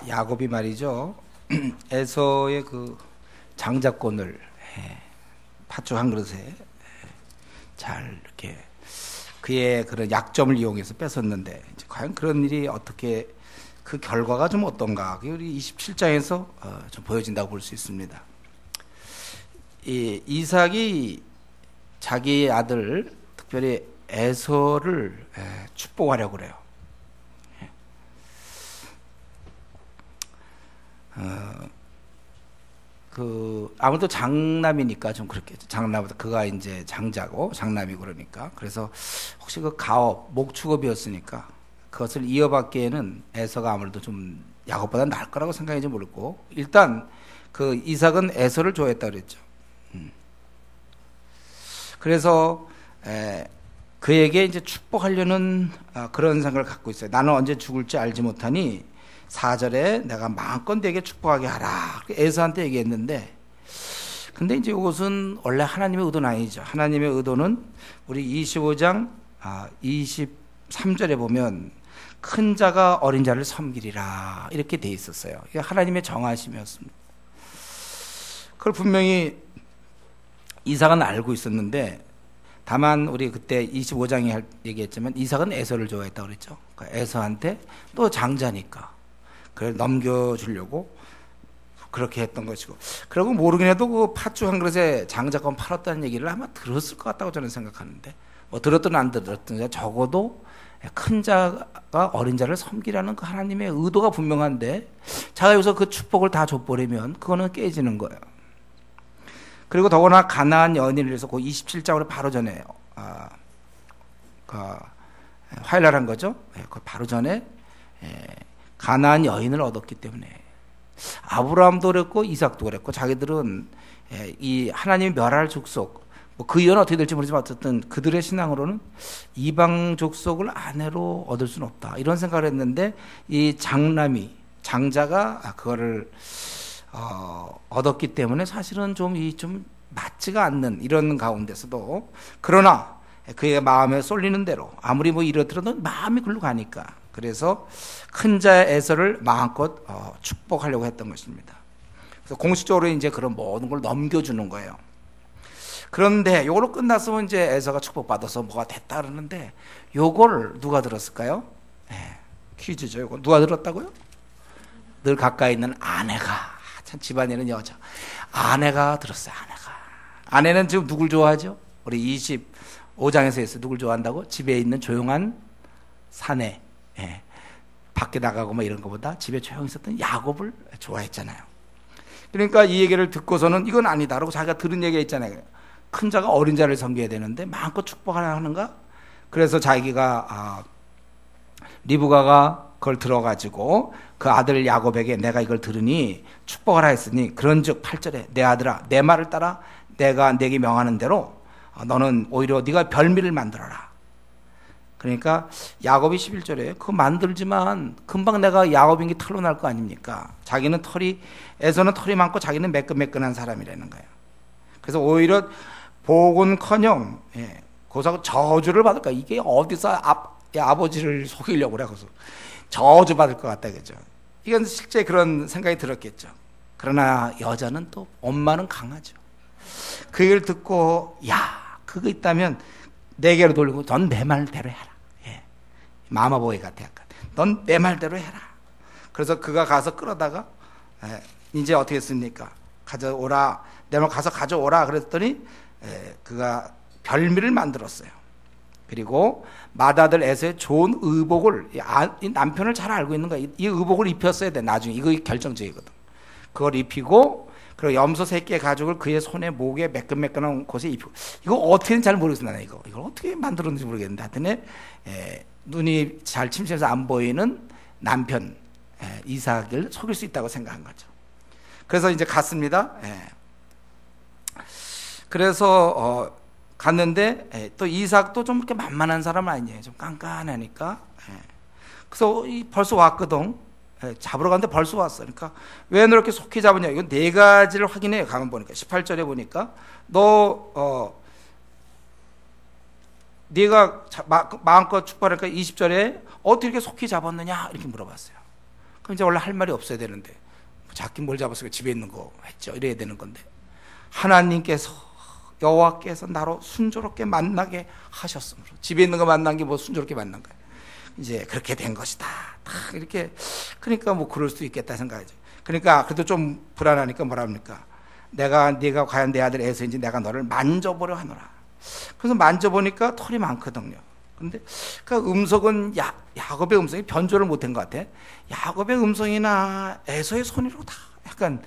야곱이 말이죠. 에서의 그 장자권을 팥죽 한 그릇에 잘 이렇게 그의 그런 약점을 이용해서 뺏었는데, 이제 과연 그런 일이 어떻게 그 결과가 좀 어떤가? 그게 우리 27장에서 좀 보여진다고 볼 수 있습니다. 이삭이 자기 아들, 특별히 에서를 축복하려고 그래요. 아무래도 장남이니까 좀 그렇겠죠. 장남보다 그가 이제 장자고 장남이고 그러니까. 그래서 혹시 그 가업, 목축업이었으니까 그것을 이어받기에는 에서가 아무래도 좀 야곱보다 나을 거라고 생각인지 모르고, 일단 그 이삭은 에서를 좋아했다 그랬죠. 그래서 그에게 이제 축복하려는 그런 생각을 갖고 있어요. 나는 언제 죽을지 알지 못하니 4절에 내가 마음껏 내게 축복하게 하라. 에서한테 얘기했는데, 근데 이제 이것은 원래 하나님의 의도는 아니죠. 하나님의 의도는 우리 25장 23절에 보면 큰 자가 어린 자를 섬기리라 이렇게 돼 있었어요. 이게 하나님의 정하심이었습니다. 그걸 분명히 이삭은 알고 있었는데, 다만 우리 그때 25장에 얘기했지만 이삭은 에서를 좋아했다고 그랬죠. 그러니까 에서한테 또 장자니까 그걸 넘겨주려고 그렇게 했던 것이고, 그리고 모르긴 해도 그 팥죽 한 그릇에 장자권 팔았다는 얘기를 아마 들었을 것 같다고 저는 생각하는데, 뭐 들었든 안 들었든 적어도 큰 자가 어린 자를 섬기라는 그 하나님의 의도가 분명한데, 자가 여기서 그 축복을 다 줘버리면 그거는 깨지는 거예요. 그리고 더구나 가나안 여인을 위해서 그 27장으로 바로 전에 화일날한 거죠. 그 바로 전에 가나안 여인을 얻었기 때문에, 아브라함도 그랬고 이삭도 그랬고, 자기들은 이 하나님이 멸할 족속, 뭐 그 이유는 어떻게 될지 모르지만 어쨌든 그들의 신앙으로는 이방 족속을 아내로 얻을 수는 없다 이런 생각을 했는데, 이 장자가 그거를 얻었기 때문에 사실은 좀 맞지가 않는 이런 가운데서도, 그러나 그의 마음에 쏠리는 대로 아무리 뭐 이렇더라도 마음이 글로 가니까, 그래서 큰 자의 에서를 마음껏 축복하려고 했던 것입니다. 그래서 공식적으로 이제 그런 모든 걸 넘겨주는 거예요. 그런데 요걸로 끝났으면 이제 에서가 축복받아서 뭐가 됐다 그러는데, 요걸 누가 들었을까요? 퀴즈죠. 요거 누가 들었다고요? 늘 가까이 있는 아내가, 참 집안에는 여자 아내가 들었어요. 아내는 지금 누굴 좋아하죠? 우리 25장에서 했어요. 누굴 좋아한다고? 집에 있는 조용한 사내, 밖에 나가고 뭐 이런 것보다 집에 조용히 있었던 야곱을 좋아했잖아요. 그러니까 이 얘기를 듣고서는 이건 아니다라고 자기가 들은 얘기가 있잖아요. 큰 자가 어린 자를 섬겨야 되는데 마음껏 축복하라 하는가? 그래서 자기가 리브가가 그걸 들어가지고 그 아들 야곱에게 내가 이걸 들으니 축복하라 했으니, 그런즉 8절에 내 아들아 내 말을 따라 내가 네게 명하는 대로 너는 오히려 네가 별미를 만들어라. 그러니까 야곱이 11절에 그거 만들지만 금방 내가 야곱인 게 털로 날 거 아닙니까? 자기는 에서는 털이 많고 자기는 매끈매끈한 사람이라는 거예요. 그래서 오히려 복은커녕 고사고 저주를 받을 거야. 이게 어디서 아버지를 속이려고 그래. 그래서 저주 받을 것 같다, 그죠? 이건 실제 그런 생각이 들었겠죠. 그러나 여자는 또 엄마는 강하죠. 그 얘기를 듣고, 야, 그거 있다면 내게로 돌리고 넌 내 말대로 해라. 마마보이 같아. 넌 내 말대로 해라. 그래서 그가 가서 끌어다가 이제 어떻게 했습니까? 가져오라. 내 말 가서 가져오라. 그랬더니 그가 별미를 만들었어요. 그리고 맏아들 에서의 좋은 의복을, 이 남편을 잘 알고 있는 거야. 이 의복을 입혔어야 돼. 나중에 이거 결정적이거든. 그걸 입히고, 그리고 염소 새끼의 가죽을 그의 손에 목에 매끈매끈한 곳에 입히고, 이거 어떻게는 잘 모르겠어. 나는 이걸 어떻게 만들었는지 모르겠는데, 하여튼 눈이 잘 침침해서 안 보이는 남편 이삭을 속일 수 있다고 생각한 거죠. 그래서 이제 갔습니다. 그래서 갔는데 또 이삭도 좀 이렇게 만만한 사람은 아니에요. 좀 깐깐하니까. 그래서 벌써 왔거든. 잡으러 갔는데 벌써 왔어. 그러니까 왜 너 이렇게 속히 잡으냐? 이건 네 가지를 확인해요. 가만 보니까 18절에 보니까 너 네가 마음껏 축복하니까 20절에 어떻게 이렇게 속히 잡았느냐 이렇게 물어봤어요. 그럼 이제 원래 할 말이 없어야 되는데 잡긴 뭘 잡았어요. 집에 있는 거 했죠. 이래야 되는 건데 하나님께서 여호와께서 나로 순조롭게 만나게 하셨으므로 집에 있는 거 만난 게 뭐 순조롭게 만난 거예요. 이제 그렇게 된 것이다. 딱 이렇게 그러니까 뭐 그럴 수도 있겠다 생각하죠. 그러니까 그래도 좀 불안하니까 뭐라 합니까? 네가 과연 내 아들 에서인지 내가 너를 만져보려 하노라. 그래서 만져보니까 털이 많거든요. 근데 그 음성은 야곱의 음성이 변조를 못한 것 같아. 야곱의 음성이나 에서의 손이로 다 약간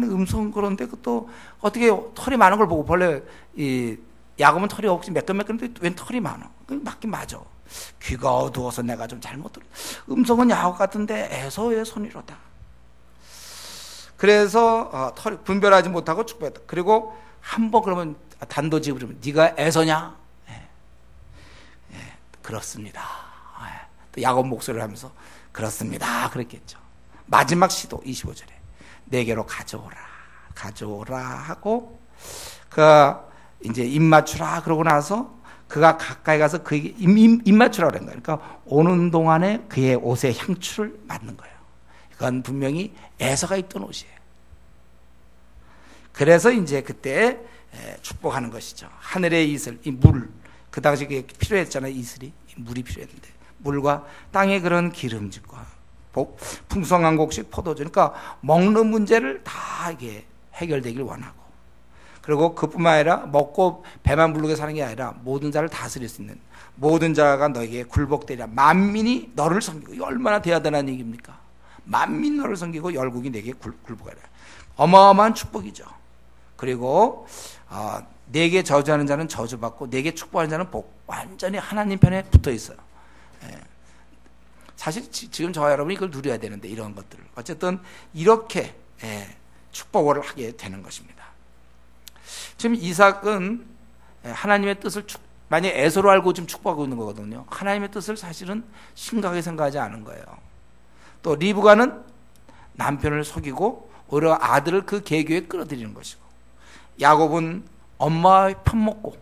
음성 그런데 또 어떻게 털이 많은 걸 보고 원래 이 야곱은 털이 없이 매끈매끈한데 웬 털이 많아? 맞긴 맞아. 귀가 어두워서 내가 좀 잘못 들은 음성은 야곱 같은데 에서의 손이로다. 그래서 털이 분별하지 못하고 축복했다. 그리고 한번 그러면 단도직입으로 네가 에서냐? 그렇습니다. 또 야곱 목소리를 하면서 그렇습니다. 그랬겠죠. 마지막 시도 25절에 내게로 가져오라 하고 이제 입 맞추라 그러고 나서 그가 가까이 가서 그에게 입 맞추라 그런 거예요. 그러니까 오는 동안에 그의 옷의 향추를 맡는 거예요. 이건 분명히 에서가 입던 옷이에요. 그래서 이제 그때 축복하는 것이죠. 하늘의 이슬, 이 물, 그 당시 그게 필요했잖아요. 이슬이 물이 필요했는데 물과 땅의 그런 기름짐과 풍성한 곡식 포도주, 그러니까 먹는 문제를 다 이게 해결되길 원하고, 그리고 그뿐만 아니라 먹고 배만 부르게 사는 게 아니라 모든 자를 다스릴 수 있는 모든 자가 너에게 굴복되리라. 만민이 너를 섬기고, 이거 얼마나 대단한 얘기입니까? 만민 너를 섬기고 열국이 내게 굴복하리라. 어마어마한 축복이죠. 그리고 내게 저주하는 자는 저주받고 내게 축복하는 자는 복. 완전히 하나님 편에 붙어 있어요. 사실 지금 저와 여러분이 이걸 누려야 되는데, 이런 것들을 어쨌든 이렇게 축복을 하게 되는 것입니다. 지금 이삭은 하나님의 뜻을 만약 에서로 알고 지금 축복하고 있는 거거든요. 하나님의 뜻을 사실은 심각하게 생각하지 않은 거예요. 또 리브가는 남편을 속이고 오히려 아들을 그 계교에 끌어들이는 것이고, 야곱은 엄마의 편 먹고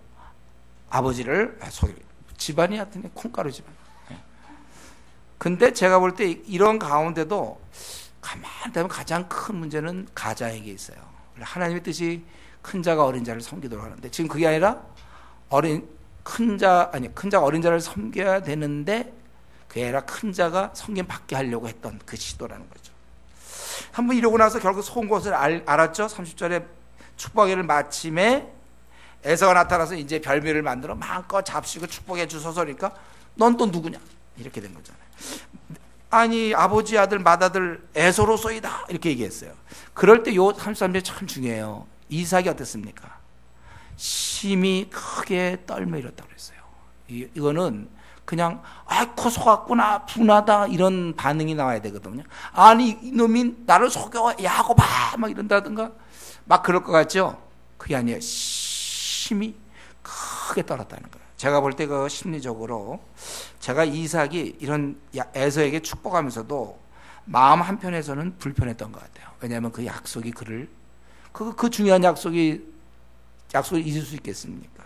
아버지를 속이고, 집안이 하여튼 콩가루 집안. 근데 제가 볼 때 이런 가운데도 가만히 보면 가장 큰 문제는 가자에게 있어요. 하나님의 뜻이 큰 자가 어린 자를 섬기도록 하는데, 지금 그게 아니라 큰 자가 어린 자를 섬겨야 되는데 그게 아니라 큰 자가 섬김 받게 하려고 했던 그 시도라는 거죠. 한번 이러고 나서 결국 속은 것을 알았죠. 30절에 축복회를 마침에 에서가 나타나서 이제 별미를 만들어 마음껏 잡수고 축복해 주소서니까 넌 또 누구냐? 이렇게 된 거잖아요. 아니 아버지 아들 맏아들 에서로서이다 이렇게 얘기했어요. 그럴 때 요 33절이 참 중요해요. 이삭이 어땠습니까? 심히 크게 떨며 이랬다고 그랬어요. 이거는 그냥 아이고 속았구나 분하다 이런 반응이 나와야 되거든요. 아니 이놈이 나를 속여 야곱아 막 이런다든가 막 그럴 것 같죠? 그게 아니에요. 심히 크게 떨었다는 거예요. 제가 볼 때 그 심리적으로 제가 이삭이 이런 에서에게 축복하면서도 마음 한편에서는 불편했던 것 같아요. 왜냐하면 그 약속이 그 중요한 약속을 잊을 수 있겠습니까?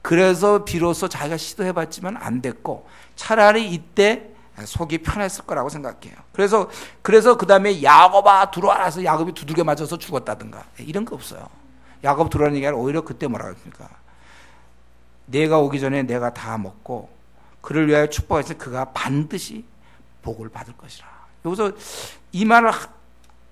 그래서 비로소 자기가 시도해봤지만 안 됐고 차라리 이때 속이 편했을 거라고 생각해요. 그래서 그 다음에 야곱아 들어와라 해서 야곱이 두들겨 맞아서 죽었다든가 이런 거 없어요. 야곱 들어오는 얘기가 오히려 그때 뭐라고 했습니까? 내가 오기 전에 내가 다 먹고 그를 위하여 축복했으니 그가 반드시 복을 받을 것이라. 여기서 이 말을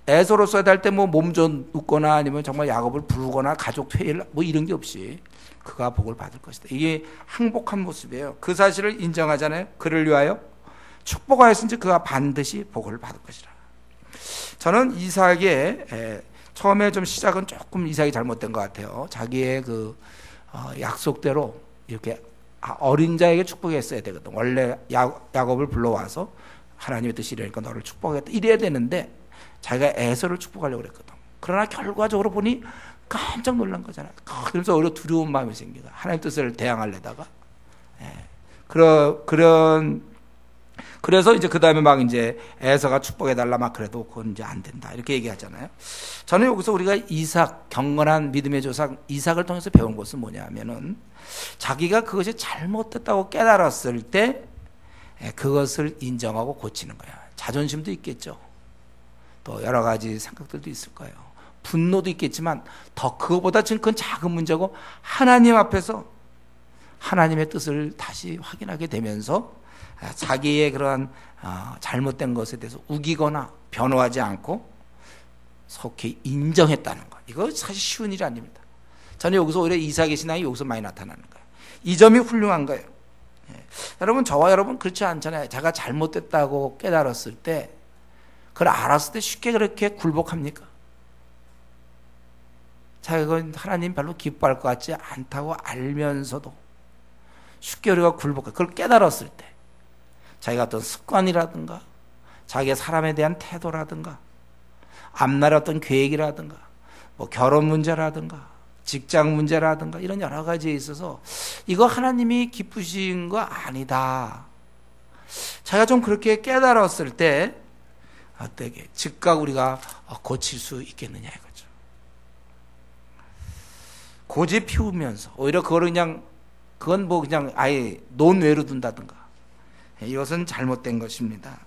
에서로 써야 할 때 뭐 몸좀 눕거나 아니면 정말 야곱을 부르거나 가족 회의를 뭐 이런 게 없이 그가 복을 받을 것이다. 이게 항복한 모습이에요. 그 사실을 인정하잖아요. 그를 위하여 축복하였은지 그가 반드시 복을 받을 것이라. 저는 이삭의 처음에 좀 시작은 조금 이삭이 잘못된 것 같아요. 자기의 그 약속대로 이렇게 어린 자에게 축복했어야 되거든. 원래 야곱을 불러와서 하나님의 뜻이 이러니까 너를 축복하겠다 이래야 되는데 자기가 에서를 축복하려고 그랬거든. 그러나 결과적으로 보니 깜짝 놀란 거잖아. 그래서 오히려 두려운 마음이 생기다. 하나님 뜻을 대항하려다가 그래서 이제 그 다음에 막 이제 에서가 축복해달라 막 그래도 그건 이제 안 된다 이렇게 얘기하잖아요. 저는 여기서 우리가 이삭 경건한 믿음의 조상 이삭을 통해서 배운 것은 뭐냐면은 자기가 그것이 잘못됐다고 깨달았을 때 그것을 인정하고 고치는 거야. 자존심도 있겠죠. 또 여러 가지 생각들도 있을 거예요. 분노도 있겠지만 더 그거보다 큰 작은 문제고 하나님 앞에서 하나님의 뜻을 다시 확인하게 되면서 자기의 그러한 잘못된 것에 대해서 우기거나 변호하지 않고 속히 인정했다는 것. 이거 사실 쉬운 일이 아닙니다. 저는 여기서 오히려 이삭의 신앙이 여기서 많이 나타나는 거예요. 이 점이 훌륭한 거예요. 여러분, 저와 여러분 그렇지 않잖아요. 제가 잘못됐다고 깨달았을 때, 그걸 알았을 때 쉽게 그렇게 굴복합니까? 자, 이건 하나님 별로 기뻐할 것 같지 않다고 알면서도 쉽게 우리가 굴복해. 그걸 깨달았을 때 자기가 어떤 습관이라든가 자기의 사람에 대한 태도라든가 앞날의 어떤 계획이라든가 뭐 결혼 문제라든가 직장 문제라든가 이런 여러 가지에 있어서 이거 하나님이 기쁘신 거 아니다. 자기가 좀 그렇게 깨달았을 때 어떻게 즉각 우리가 고칠 수 있겠느냐 이거죠. 고집 피우면서 오히려 그거를 그건 뭐 그냥 아예 논외로 둔다든가 이것은 잘못된 것입니다.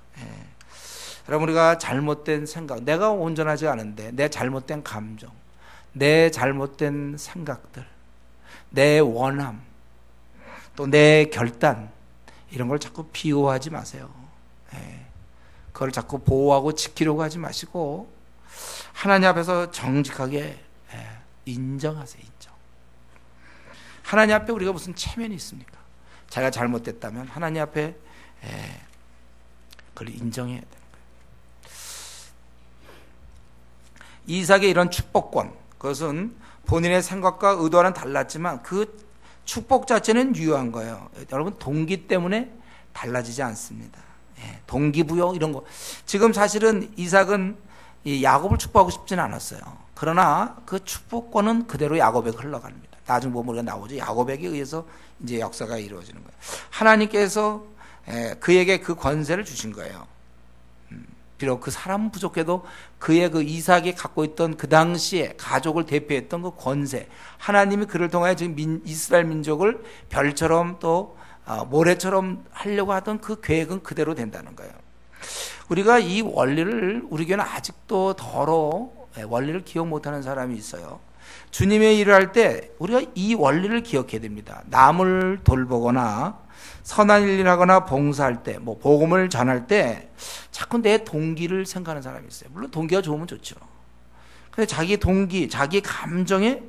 여러분, 우리가 잘못된 생각, 내가 온전하지 않은데 내 잘못된 감정, 내 잘못된 생각들, 내 원함, 또 내 결단 이런 걸 자꾸 비호하지 마세요. 그걸 자꾸 보호하고 지키려고 하지 마시고 하나님 앞에서 정직하게 인정하세요. 인정. 하나님 앞에 우리가 무슨 체면이 있습니까? 자기가 잘못됐다면 하나님 앞에 그걸 인정해야 되는 거예요. 이삭의 이런 축복권, 그것은 본인의 생각과 의도와는 달랐지만 그 축복 자체는 유효한 거예요. 여러분, 동기 때문에 달라지지 않습니다. 동기부여 이런 거. 지금 사실은 이삭은 이 야곱을 축복하고 싶지는 않았어요. 그러나 그 축복권은 그대로 야곱에게 흘러갑니다. 나중 보면 우리가 나오죠. 야곱에게 의해서 이제 역사가 이루어지는 거예요. 하나님께서 그에게 그 권세를 주신 거예요. 비록 그 사람은 부족해도 그의 그 이삭이 갖고 있던 그 당시에 가족을 대표했던 그 권세, 하나님이 그를 통하여 지금 이스라엘 민족을 별처럼 또 모래처럼 하려고 하던 그 계획은 그대로 된다는 거예요. 우리가 이 원리를, 우리 교회는 아직도 원리를 기억 못하는 사람이 있어요. 주님의 일을 할 때 우리가 이 원리를 기억해야 됩니다. 남을 돌보거나 선한 일을 하거나 봉사할 때, 뭐 복음을 전할 때 자꾸 내 동기를 생각하는 사람이 있어요. 물론 동기가 좋으면 좋죠. 근데 자기 동기, 자기 감정에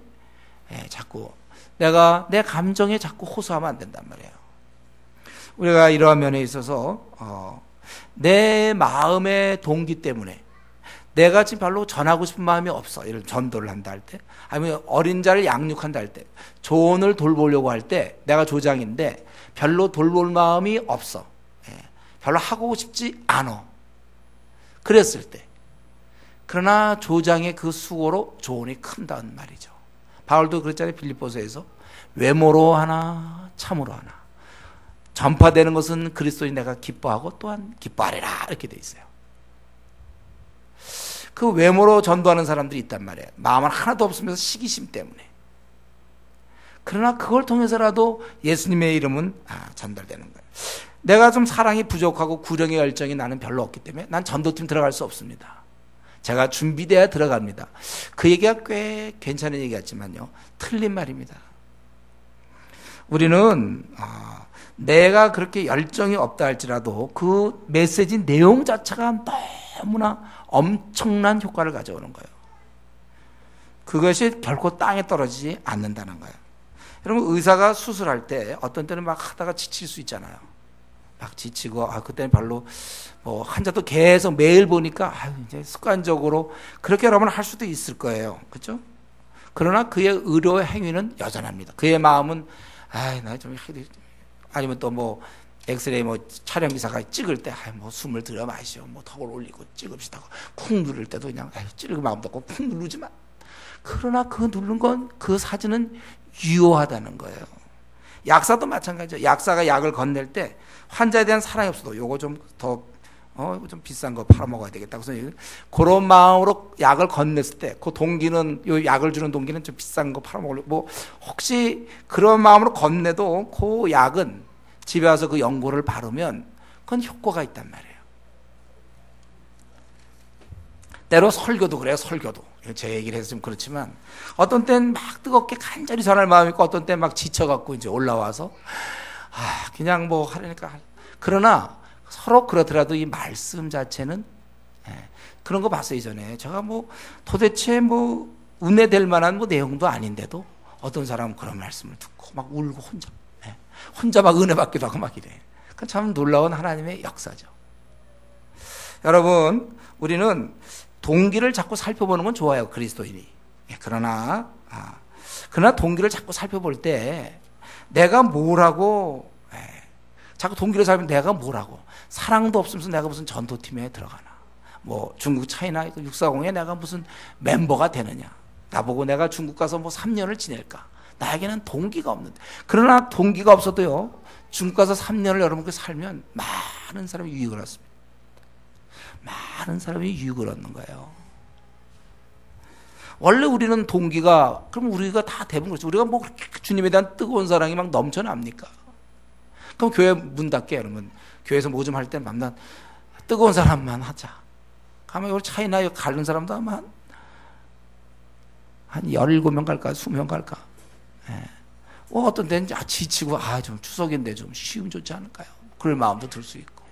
자꾸 내가 내 감정에 자꾸 호소하면 안 된단 말이에요. 우리가 이러한 면에 있어서 내 마음의 동기 때문에 내가 지금 별로 전하고 싶은 마음이 없어. 이런 전도를 한다 할 때, 아니면 어린 자를 양육한다 할 때, 조언을 돌보려고 할 때 내가 조장인데 별로 돌볼 마음이 없어. 별로 하고 싶지 않아. 그랬을 때, 그러나 조장의 그 수고로 조언이 큰다는 말이죠. 바울도 그랬잖아요. 빌립보서에서 외모로 하나 참으로 하나 전파되는 것은 그리스도인 내가 기뻐하고 또한 기뻐하리라 이렇게 돼 있어요. 그 외모로 전도하는 사람들이 있단 말이에요. 마음은 하나도 없으면서 시기심 때문에. 그러나 그걸 통해서라도 예수님의 이름은 전달되는 거예요. 내가 좀 사랑이 부족하고 구령의 열정이 나는 별로 없기 때문에 난 전도팀 들어갈 수 없습니다. 제가 준비돼야 들어갑니다. 그 얘기가 꽤 괜찮은 얘기 같지만요, 틀린 말입니다. 우리는 내가 그렇게 열정이 없다 할지라도 그 메시지 내용 자체가 너무나 엄청난 효과를 가져오는 거예요. 그것이 결코 땅에 떨어지지 않는다는 거예요. 여러분, 의사가 수술할 때 어떤 때는 막 하다가 지칠 수 있잖아요. 막 지치고 그때는 별로 뭐 환자도 계속 매일 보니까 이제 습관적으로 그렇게 여러분 할 수도 있을 거예요. 그렇죠? 그러나 그의 의료 행위는 여전합니다. 그의 마음은 나 좀 아니면 또 뭐 엑스레이 뭐 촬영 기사가 찍을 때 뭐 숨을 들여 마시오, 뭐 턱을 올리고 찍읍시다. 쿵 누를 때도 그냥 찌르고 마음도 없고 쿵 누르지만, 그러나 그 누른 건 그 사진은 유효하다는 거예요. 약사도 마찬가지죠. 약사가 약을 건넬 때 환자에 대한 사랑이 없어도 요거 좀 더 좀 비싼 거 팔아먹어야 되겠다. 그래서 그런 마음으로 약을 건넸을 때 그 동기는, 요 약을 주는 동기는 좀 비싼 거 팔아먹으려고, 뭐 혹시 그런 마음으로 건네도 그 약은 집에 와서 그 연고를 바르면 그건 효과가 있단 말이에요. 때로 설교도 그래요. 설교도. 제 얘기를 해서 좀 그렇지만 어떤 때는 막 뜨겁게 간절히 전할 마음이 있고 어떤 때는 막 지쳐갖고 이제 올라와서 그냥 뭐 하려니까. 그러나 서로 그렇더라도 이 말씀 자체는 그런 거 봤어요. 이전에 제가 뭐 도대체 뭐 은혜될 만한 뭐 내용도 아닌데도 어떤 사람은 그런 말씀을 듣고 막 울고 혼자 막 은혜 받기도 하고 막 이래. 참 놀라운 하나님의 역사죠. 여러분, 우리는 동기를 자꾸 살펴보는 건 좋아요, 그리스도인이. 그러나 동기를 자꾸 살펴볼 때 내가 뭐라고 자꾸 동기를 살펴보면 내가 뭐라고 사랑도 없으면서 내가 무슨 전도팀에 들어가나, 뭐 중국 차이나 640에 내가 무슨 멤버가 되느냐, 나보고 내가 중국 가서 뭐 3년을 지낼까, 나에게는 동기가 없는데. 그러나 동기가 없어도요, 중국 가서 3년을 여러분께 살면 많은 사람이 유익을 얻습니다. 많은 사람이 유익을 얻는 거예요. 원래 우리는 동기가, 그럼 우리가 다 대부분 그렇죠. 우리가 뭐 그렇게 주님에 대한 뜨거운 사랑이 막 넘쳐납니까? 그럼 교회 문 닫게, 여러분. 교회에서 뭐 좀 할 때 만난 뜨거운 사람만 하자. 가면 우리 차이나 가는 사람도 아마 한 17명 갈까, 20명 갈까. 어떤 때는 지치고, 좀 추석인데 좀 쉬우면 좋지 않을까요? 그럴 마음도 들 수 있고.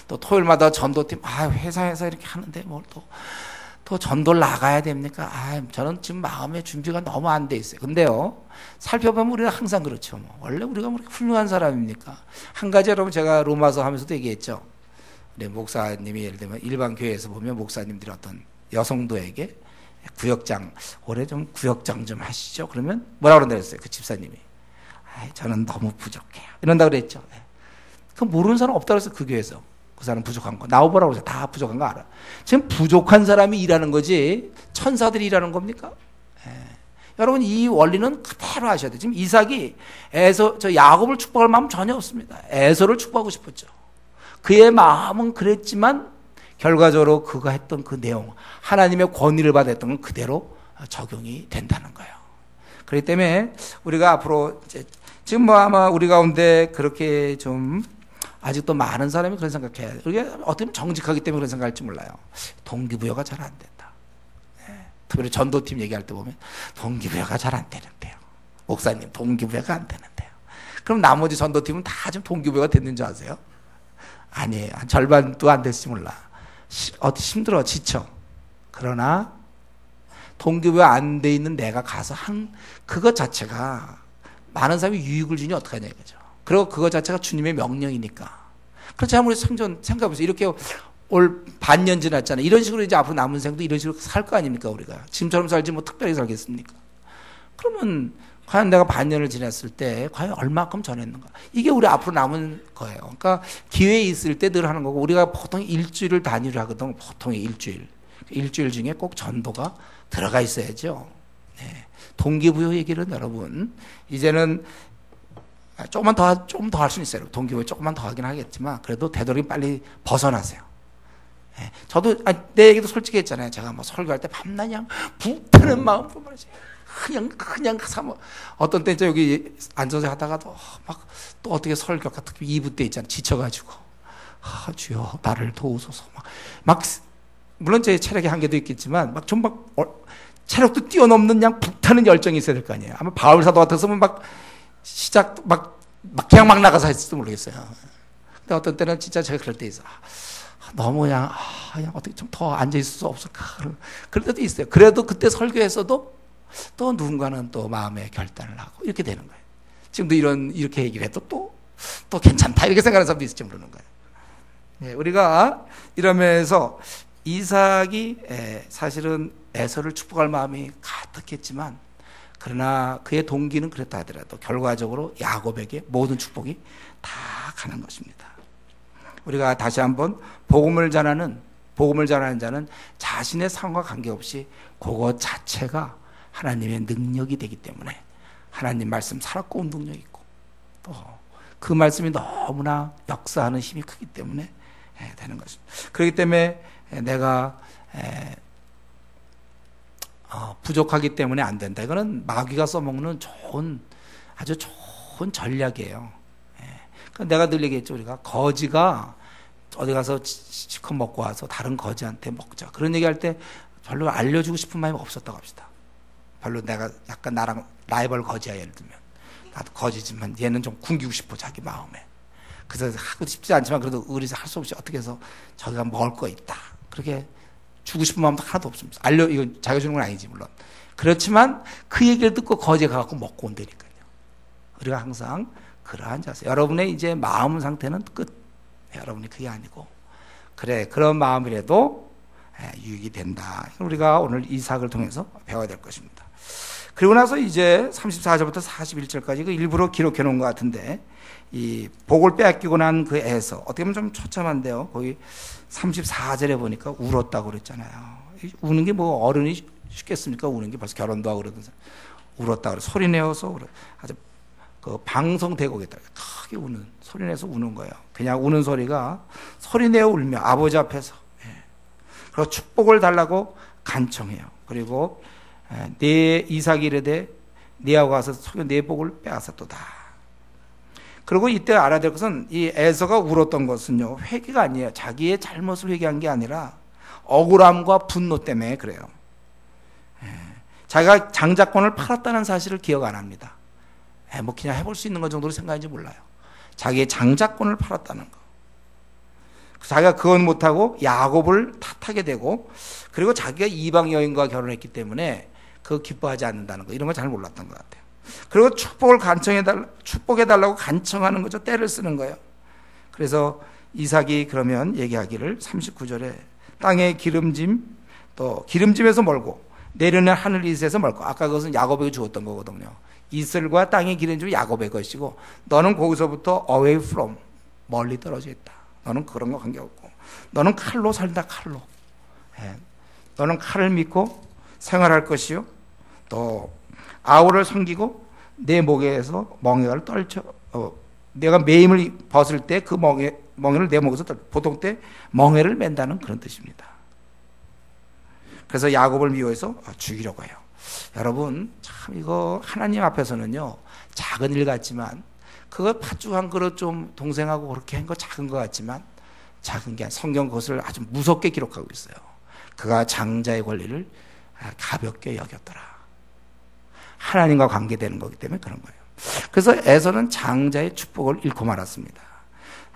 또 토요일마다 전도팀, 회사에서 이렇게 하는데 뭘 또 전도를 나가야 됩니까? 저는 지금 마음의 준비가 너무 안 돼 있어요. 근데요, 살펴보면 우리는 항상 그렇죠. 원래 우리가 뭐 이렇게 훌륭한 사람입니까? 한 가지 여러분, 제가 로마서 하면서도 얘기했죠. 우리 목사님이 예를 들면 일반 교회에서 보면 목사님들이 어떤 여성도에게 구역장, 올해 좀 구역장 좀 하시죠. 그러면 뭐라고 그런다 그랬어요? 그 집사님이. 저는 너무 부족해요. 이런다 그랬죠. 그 모르는 사람 없다고 해서 그 교회에서. 그 사람 부족한 거. 나오보라고 그래서 다 부족한 거 알아. 지금 부족한 사람이 일하는 거지 천사들이 일하는 겁니까? 여러분, 이 원리는 그대로 하셔야 돼요. 지금 이삭이 저 야곱을 축복할 마음 전혀 없습니다. 에서를 축복하고 싶었죠. 그의 마음은 그랬지만 결과적으로 그가 했던 그 내용, 하나님의 권위를 받았던 건 그대로 적용이 된다는 거예요. 그렇기 때문에 우리가 앞으로 지금 뭐 아마 우리 가운데 그렇게 좀 아직도 많은 사람이 그런 생각해요. 우리가 어떻게 보면 정직하기 때문에 그런 생각할지 몰라요. 동기부여가 잘 안 된다. 특별히 전도팀 얘기할 때 보면 동기부여가 잘 안 되는데요. 목사님, 동기부여가 안 되는데요. 그럼 나머지 전도팀은 다 좀 동기부여가 됐는 줄 아세요? 아니에요. 한 절반도 안 됐을지 몰라. 힘들어, 지쳐. 그러나 동기부여 안 돼 있는 내가 가서 그것 자체가 많은 사람이 유익을 주니 어떡하냐 이거죠. 그리고 그것 자체가 주님의 명령이니까. 그렇지 않으면 우리 생존 생각해보세요. 이렇게 올 반년 지났잖아요. 이런 식으로 이제 앞으로 남은 생도 이런 식으로 살 거 아닙니까, 우리가? 지금처럼 살지 뭐 특별히 살겠습니까? 그러면 과연 내가 반년을 지냈을 때 과연 얼마큼 전했는가? 이게 우리 앞으로 남은 거예요. 그러니까 기회에 있을 때 늘 하는 거고, 우리가 보통 일주일을 단위로 하거든. 보통의 일주일 중에 꼭 전도가 들어가 있어야죠. 동기부여 얘기는 여러분, 이제는 조금 더 할 수는 있어요. 동기부여 조금만 더 하긴 하겠지만, 그래도 되도록이면 빨리 벗어나세요. 저도, 내 얘기도 솔직히 했잖아요. 제가 뭐 설교할 때 밤낮 그냥 불타는 마음 말이지. 그냥 가서 어떤 때 여기 앉아서 하다가도 또 어떻게 설교가 특히 2부 때 있잖아요. 지쳐가지고. 주여, 나를 도우소서. 물론 제 체력의 한계도 있겠지만, 체력도 뛰어넘는 그냥 불타는 열정이 있어야 될 거 아니에요. 아마 바울사도 같았으면 그냥 막 나가서 했을지도 모르겠어요. 근데 어떤 때는 진짜 제가 그럴 때 있어. 너무 그냥 어떻게 좀 더 앉아있을 수 없을까. 그럴 때도 있어요. 그래도 그때 설교에서도 또 누군가는 또 마음의 결단을 하고 이렇게 되는 거예요. 지금도 이렇게 얘기를 해도 또 괜찮다. 이렇게 생각하는 사람도 있을지 모르는 거예요. 우리가 이러면서 이삭이 사실은 에서를 축복할 마음이 가득했지만, 그러나 그의 동기는 그랬다 하더라도 결과적으로 야곱에게 모든 축복이 다 가는 것입니다. 우리가 다시 한번 복음을 전하는 자는 자신의 상황과 관계없이 그것 자체가 하나님의 능력이 되기 때문에, 하나님 말씀 살았고 운동력이 있고, 또 그 말씀이 너무나 역사하는 힘이 크기 때문에 되는 것입니다. 그렇기 때문에 내가 부족하기 때문에 안 된다. 이거는 마귀가 써먹는 아주 좋은 전략이에요. 그러니까 내가 늘 얘기했죠. 우리가 거지가 어디 가서 실컷 먹고 와서 다른 거지한테 먹자. 그런 얘기할 때 별로 알려주고 싶은 마음이 없었다고 합시다. 별로 내가 약간 나랑 라이벌 거지야, 예를 들면. 나도 거지지만 얘는 좀 굶기고 싶어, 자기 마음에. 그래서 하고 싶지 않지만 그래도 의리서 할 수 없이 어떻게 해서 저기가 먹을 거 있다. 그렇게 주고 싶은 마음도 하나도 없습니다. 이건 자기가 주는 건 아니지, 물론. 그렇지만 그 얘기를 듣고 거지에 가갖고 먹고 온다니까요. 우리가 항상 그러한 자세. 여러분의 이제 마음 상태는 끝. 여러분이 그게 아니고. 그래, 그런 마음이라도 유익이 된다. 우리가 오늘 이삭을 통해서 배워야 될 것입니다. 그리고 나서 이제 34절부터 41절까지 그 일부러 기록해 놓은 것 같은데, 이 복을 빼앗기고 난 그 에서 어떻게 보면 좀 처참한데요. 거기 34절에 보니까 울었다고 그랬잖아요. 우는 게 뭐 어른이 쉽겠습니까? 우는 게 벌써 결혼도 하고 그러던 사람. 울었다고 그래. 소리 내어서 아주 그 방송대곡에다 크게 우는, 소리 내서 우는 거예요. 그냥 우는 소리가 소리 내어 울며 아버지 앞에서. 그리고 축복을 달라고 간청해요. 그리고 내 이삭이 이르되 네하고 가서 내 복을 빼앗았도다. 그리고 이때 알아야 될 것은 이 에서가 울었던 것은요, 회개가 아니에요. 자기의 잘못을 회개한 게 아니라 억울함과 분노 때문에 그래요. 자기가 장자권을 팔았다는 사실을 기억 안 합니다. 뭐 그냥 해볼 수 있는 것 정도로 생각하는지 몰라요. 자기의 장자권을 팔았다는 거. 자기가 그건 못하고 야곱을 탓하게 되고, 그리고 자기가 이방 여인과 결혼했기 때문에 그거 기뻐하지 않는다는 거, 이런 걸 잘 몰랐던 것 같아요. 그리고 축복해달라고 간청하는 거죠. 때를 쓰는 거예요. 그래서 이삭이 그러면 얘기하기를 39절에 땅의 기름짐, 또 기름짐에서 멀고 내려는 하늘 이슬에서 멀고, 아까 그것은 야곱에게 주었던 거거든요. 이슬과 땅의 기름짐은 야곱의 것이고, 너는 거기서부터 away from, 멀리 떨어져 있다. 너는 그런 거 관계없고, 너는 칼로 살다, 칼로. 너는 칼을 믿고 생활할 것이요, 또 아우를 섬기고 내 목에서 멍에를 떨쳐, 내가 매임을 벗을 때 그 멍에를 내 목에서 보통 때 멍에를 맨다는 그런 뜻입니다. 그래서 야곱을 미워해서 죽이려고 해요. 여러분, 참 이거 하나님 앞에서는요, 작은 일 같지만, 그거 팥죽 한 그릇 좀 동생하고 그렇게 한 거 작은 것 같지만, 작은 게 아니라 성경 그것을 아주 무섭게 기록하고 있어요. 그가 장자의 권리를 가볍게 여겼더라. 하나님과 관계되는 거기 때문에 그런 거예요. 그래서 에서는 장자의 축복을 잃고 말았습니다.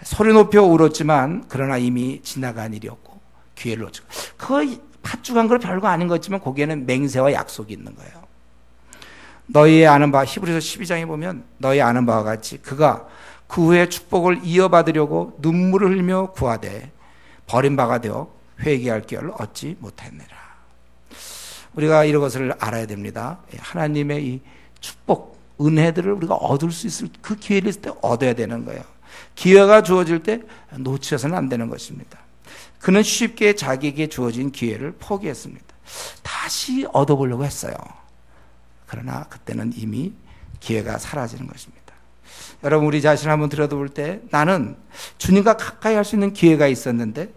소리 높여 울었지만 그러나 이미 지나간 일이었고 기회를 놓치고, 그 팥죽 한 그릇 별거 아닌 것 같지만 거기에는 맹세와 약속이 있는 거예요. 너희 아는 바, 히브리서 12장에 보면 너희 아는 바와 같이 그가 그 후에 축복을 이어받으려고 눈물을 흘며 구하되 버림바가 되어 회개할 기회를 얻지 못했느라. 우리가 이런 것을 알아야 됩니다. 하나님의 이 축복, 은혜들을 우리가 얻을 수 있을 그 기회를 있을 때 얻어야 되는 거예요. 기회가 주어질 때 놓쳐서는 안 되는 것입니다. 그는 쉽게 자기에게 주어진 기회를 포기했습니다. 다시 얻어보려고 했어요. 그러나 그때는 이미 기회가 사라지는 것입니다. 여러분, 우리 자신을 한번 들여다볼 때 나는 주님과 가까이 할 수 있는 기회가 있었는데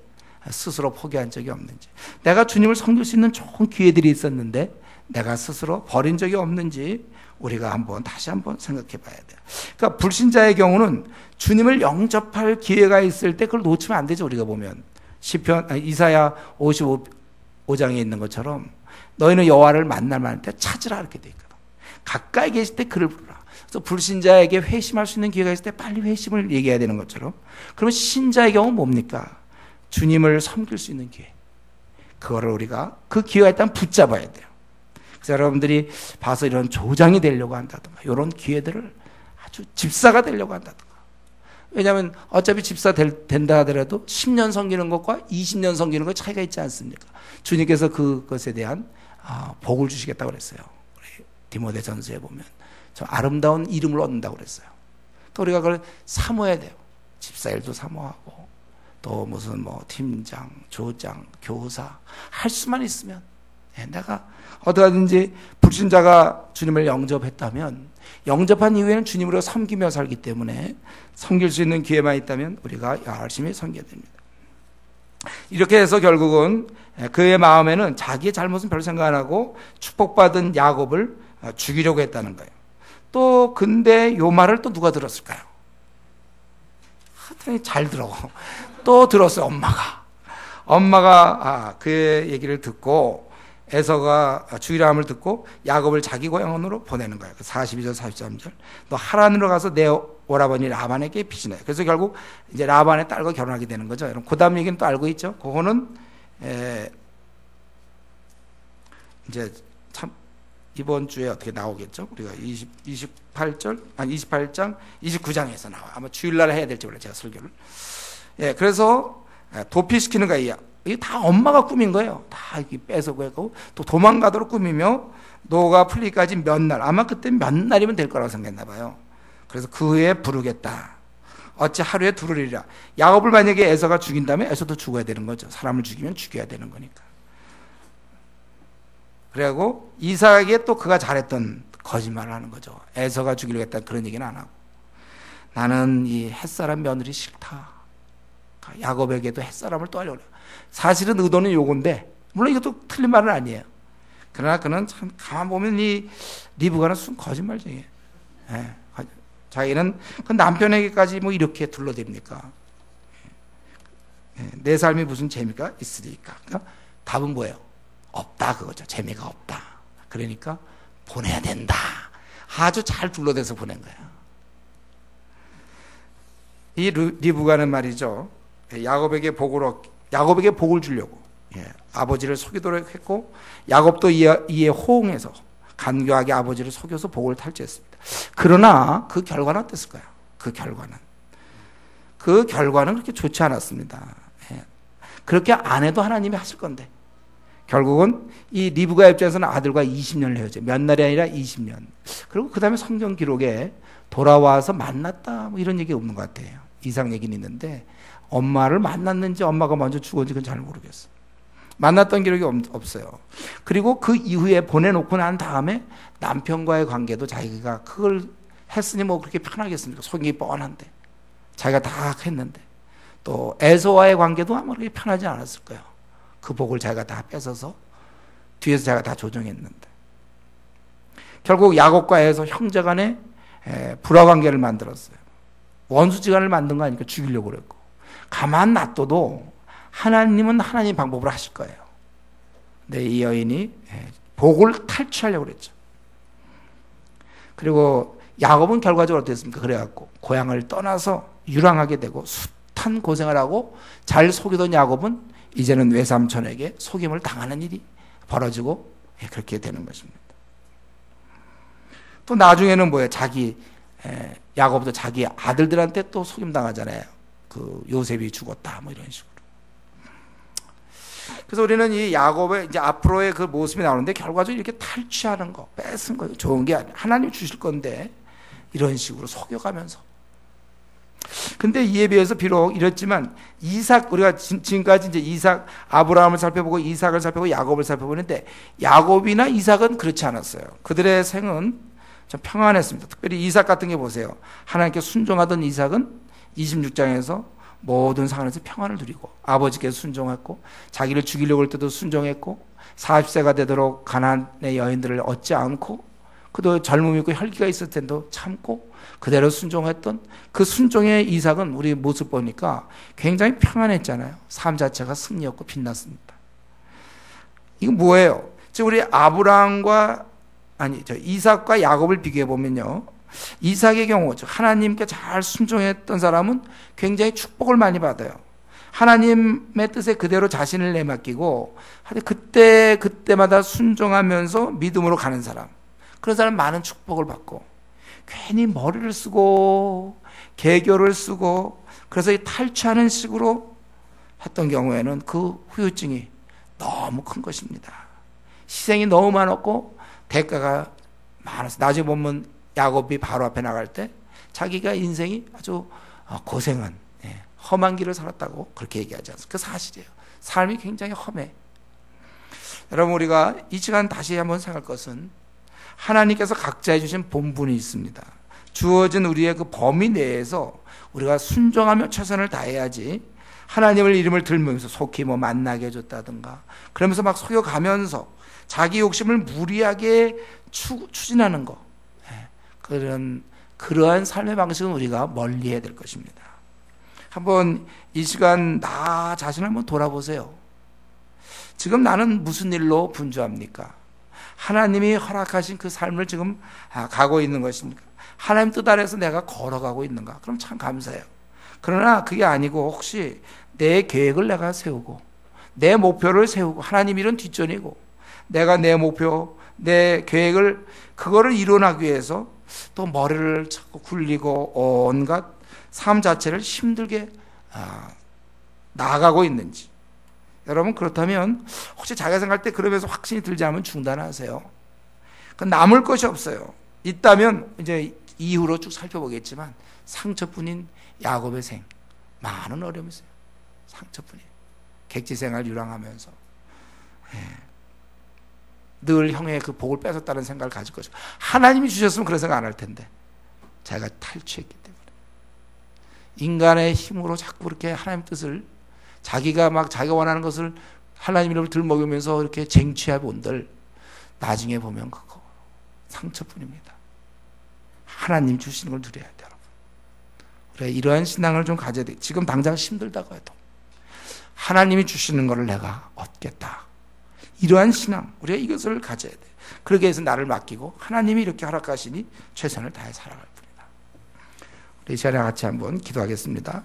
스스로 포기한 적이 없는지, 내가 주님을 섬길 수 있는 좋은 기회들이 있었는데 내가 스스로 버린 적이 없는지 우리가 다시 한번 생각해 봐야 돼요. 그러니까 불신자의 경우는 주님을 영접할 기회가 있을 때 그걸 놓치면 안 되죠. 우리가 보면 이사야 55장에 있는 것처럼 너희는 여호와를 만날 때 찾으라 이렇게 돼 있거든. 가까이 계실 때 그를 부르라. 그래서 불신자에게 회심할 수 있는 기회가 있을 때 빨리 회심을 얘기해야 되는 것처럼, 그러면 신자의 경우는 뭡니까? 주님을 섬길 수 있는 기회. 그거를 우리가 그 기회가 일단 붙잡아야 돼요. 그래서 여러분들이 봐서 이런 조장이 되려고 한다든가 이런 기회들을 아주 집사가 되려고 한다든가. 왜냐하면 어차피 집사 된다 하더라도 10년 섬기는 것과 20년 섬기는 것 차이가 있지 않습니까? 주님께서 그것에 대한 복을 주시겠다고 그랬어요. 디모데전서에 보면 좀 아름다운 이름을 얻는다고 그랬어요. 그러니까 우리가 그걸 사모해야 돼요. 집사일도 사모하고 또 무슨 팀장, 조장, 교사 할 수만 있으면, 내가 어떠하든지 불신자가 주님을 영접했다면, 영접한 이후에는 주님으로 섬기며 살기 때문에 섬길 수 있는 기회만 있다면 우리가 열심히 섬겨야 됩니다. 이렇게 해서 결국은 그의 마음에는 자기의 잘못은 별 생각 안 하고 축복받은 야곱을 죽이려고 했다는 거예요. 또 근데 요 말을 또 누가 들었을까요? 하여튼 잘 들어. 또 들었어요. 엄마가 그 얘기를 듣고 에서가 주의람을 듣고 야곱을 자기 고향으로 보내는 거예요. 42절 43절. 너 하란으로 가서 내 오라버니 라반에게 빚이네. 그래서 결국 이제 라반의 딸과 결혼하게 되는 거죠. 여러분 그다음 얘기는 또 알고 있죠. 그거는 이제 참 이번 주에 어떻게 나오겠죠? 우리가 28장 29장에서 나와. 아마 주일날 해야 될지 몰라요. 제가 설교를. 그래서 도피시키는 거예요. 이게 다 엄마가 꾸민 거예요. 다 이렇게 뺏어가고 또 도망가도록 꾸미며 노가 풀리기까지 몇 날, 아마 그때 몇 날이면 될 거라고 생각했나 봐요. 그래서 그 후에 부르겠다. 어찌 하루에 두루리라. 야곱을 만약에 에서가 죽인다면 에서도 죽어야 되는 거죠. 사람을 죽이면 죽여야 되는 거니까. 그리고 이삭에게 또 그가 잘했던 거짓말을 하는 거죠. 에서가 죽이려고 했다는 그런 얘기는 안 하고, 나는 이 햇사람 며느리 싫다. 야곱에게도 햇사람을 또 하려고 그래요. 사실은 의도는 요건데, 물론 이것도 틀린 말은 아니에요. 그러나 그는 참 가만 보면 이 리브가는 순 거짓말쟁이에요. 자기는 그 남편에게까지 뭐 이렇게 둘러댑니까? 내 삶이 무슨 재미가 있으리까? 그러니까 답은 뭐예요? 없다, 그거죠. 재미가 없다. 그러니까 보내야 된다. 아주 잘 둘러대서 보낸 거예요. 이 리브가는 말이죠, 야곱에게 복을 주려고 아버지를 속이도록 했고, 야곱도 이에 호응해서 간교하게 아버지를 속여서 복을 탈취했습니다. 그러나 그 결과는 어땠을까요? 그 결과는 그렇게 좋지 않았습니다. 그렇게 안 해도 하나님이 하실 건데, 결국은 이 리브가 입장에서는 아들과 20년을 헤어져요. 몇 날이 아니라 20년. 그리고 그 다음에 성경 기록에 돌아와서 만났다 뭐 이런 얘기 없는 것 같아요. 이상 얘기는 있는데 엄마를 만났는지 엄마가 먼저 죽었는지 그건 잘 모르겠어요. 만났던 기록이 없어요. 그리고 그 이후에 보내놓고 난 다음에 남편과의 관계도 자기가 그걸 했으니 뭐 그렇게 편하겠습니까? 속이 뻔한데 자기가 다 했는데, 또 에서와의 관계도 아마 그렇게 편하지 않았을 거예요. 그 복을 자기가 다 뺏어서 뒤에서 자기가 다 조정했는데, 결국 야곱과 에서 형제간에 불화관계를 만들었어요. 원수지간을 만든 거 아니니까 죽이려고 그랬고, 가만 놔둬도 하나님은 하나님 방법으로 하실 거예요. 근데 이 여인이 복을 탈취하려고 그랬죠. 그리고 야곱은 결과적으로 어땠습니까? 그래갖고 고향을 떠나서 유랑하게 되고 숱한 고생을 하고 잘 속이던 야곱은 이제는 외삼촌에게 속임을 당하는 일이 벌어지고 그렇게 되는 것입니다. 또 나중에는 뭐예요? 야곱도 자기 아들들한테 또 속임 당하잖아요. 그 요셉이 죽었다 뭐 이런 식으로. 그래서 우리는 이 야곱의 이제 앞으로의 그 모습이 나오는데, 결과적으로 이렇게 탈취하는 거, 뺏은 거 좋은 게 아니에요. 하나님 주실 건데 이런 식으로 속여가면서. 근데 이에 비해서 비록 이랬지만 우리가 지금까지 이제 아브라함을 살펴보고 이삭을 살펴보고 야곱을 살펴보는데, 야곱이나 이삭은 그렇지 않았어요. 그들의 생은 좀 평안했습니다. 특별히 이삭 같은 게 보세요. 하나님께 순종하던 이삭은 26장에서 모든 상황에서 평안을 누리고, 아버지께서 순종했고, 자기를 죽이려고 할 때도 순종했고, 40세가 되도록 가나안의 여인들을 얻지 않고, 그도 젊음이 있고 혈기가 있을 텐데도 참고 그대로 순종했던 그 순종의 이삭은 우리 모습 보니까 굉장히 평안했잖아요. 삶 자체가 승리였고 빛났습니다. 이건 뭐예요? 지금 우리 이삭과 야곱을 비교해 보면요, 이삭의 경우 하나님께 잘 순종했던 사람은 굉장히 축복을 많이 받아요. 하나님의 뜻에 그대로 자신을 내맡기고 그때마다 순종하면서 믿음으로 가는 사람, 그런 사람 많은 축복을 받고, 괜히 머리를 쓰고 개교를 쓰고 그래서 탈취하는 식으로 했던 경우에는 그 후유증이 너무 큰 것입니다. 희생이 너무 많았고 대가가 많아서 나중에 보면 야곱이 바로 앞에 나갈 때 자기가 인생이 아주 고생한 험한 길을 살았다고 그렇게 얘기하지 않습니까? 그 사실이에요. 삶이 굉장히 험해. 여러분, 우리가 이 시간 다시 한번 생각할 것은 하나님께서 각자에 주신 본분이 있습니다. 주어진 우리의 그 범위 내에서 우리가 순종하며 최선을 다해야지, 하나님을 이름을 들면서 속히 뭐 만나게 해줬다든가 그러면서 막 속여가면서 자기 욕심을 무리하게 추진하는 거, 그러한 삶의 방식은 우리가 멀리해야 될 것입니다. 한번 이 시간 나 자신을 한번 돌아보세요. 지금 나는 무슨 일로 분주합니까? 하나님이 허락하신 그 삶을 지금 가고 있는 것입니까? 하나님 뜻 아래서 내가 걸어가고 있는가? 그럼 참 감사해요. 그러나 그게 아니고 혹시 내 계획을 내가 세우고 내 목표를 세우고 하나님 일은 뒷전이고 내가 내 목표, 내 계획을 그거를 이뤄나기 위해서 또 머리를 자꾸 굴리고 온갖 삶 자체를 힘들게 나아가고 있는지 여러분 그렇다면 혹시 자기가 생각할 때 그러면서 확신이 들지 않으면 중단하세요. 그 남을 것이 없어요. 있다면 이제 이후로 쭉 살펴보겠지만 상처뿐인 야곱의 생 많은 어려움이 있어요. 상처뿐인 객지생활 유랑하면서 늘 형의 그 복을 뺏었다는 생각을 가질 것이고 하나님이 주셨으면 그런 생각 안 할 텐데 자기가 탈취했기 때문에 인간의 힘으로 자꾸 그렇게 하나님 뜻을 자기가 막 자기가 원하는 것을 하나님 이름을 들먹이면서 이렇게 쟁취해 본들 나중에 보면 그거 상처뿐입니다. 하나님 주시는 걸 누려야 돼요. 여러분. 그래 이러한 신앙을 좀 가져야 돼. 지금 당장 힘들다고 해도 하나님이 주시는 것을 내가 얻겠다. 이러한 신앙 우리가 이것을 가져야 돼. 그러기 위해서 나를 맡기고 하나님이 이렇게 허락하시니 최선을 다해 살아갈 뿐이다. 우리 이 시간에 같이 한번 기도하겠습니다.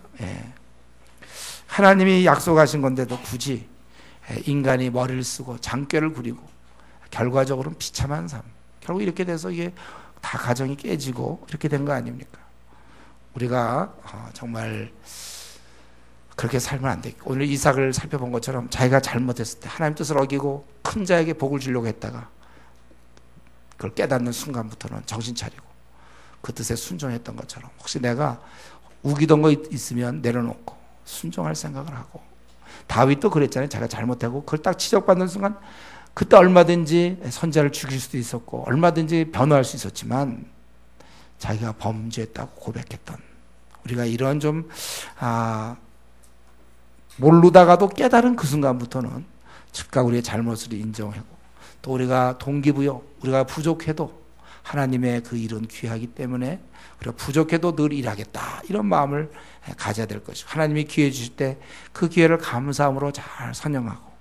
하나님이 약속하신 건데도 굳이 인간이 머리를 쓰고 장꾀를 부리고 결과적으로는 비참한 삶 결국 이렇게 돼서 이게 다 가정이 깨지고 이렇게 된 거 아닙니까? 우리가 정말 그렇게 살면 안 돼. 오늘 이삭을 살펴본 것처럼 자기가 잘못했을 때 하나님 뜻을 어기고 큰 자에게 복을 주려고 했다가 그걸 깨닫는 순간부터는 정신 차리고 그 뜻에 순종했던 것처럼 혹시 내가 우기던 거 있으면 내려놓고 순종할 생각을 하고 다윗도 그랬잖아요. 자기가 잘못하고 그걸 딱 지적받는 순간 그때 얼마든지 선자를 죽일 수도 있었고 얼마든지 변호할 수 있었지만 자기가 범죄했다고 고백했던 우리가 이런 좀 모르다가도 깨달은 그 순간부터는 즉각 우리의 잘못을 인정하고 또 우리가 동기부여 우리가 부족해도 하나님의 그 일은 귀하기 때문에 우리가 부족해도 늘 일하겠다 이런 마음을 가져야 될 것이고 하나님이 기회 주실 때 그 기회를 감사함으로 잘 선영하고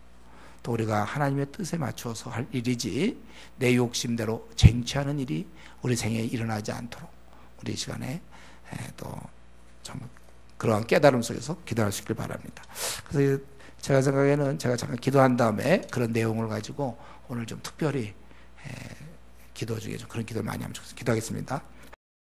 또 우리가 하나님의 뜻에 맞추어서 할 일이지 내 욕심대로 쟁취하는 일이 우리 생애에 일어나지 않도록 우리 이 시간에 또 좀 그러한 깨달음 속에서 기도할 수 있길 바랍니다. 그래서 제가 생각에는 제가 잠깐 기도한 다음에 그런 내용을 가지고 오늘 좀 특별히 기도 중에 좀 그런 기도를 많이 하면 좋겠습니다. 기도하겠습니다.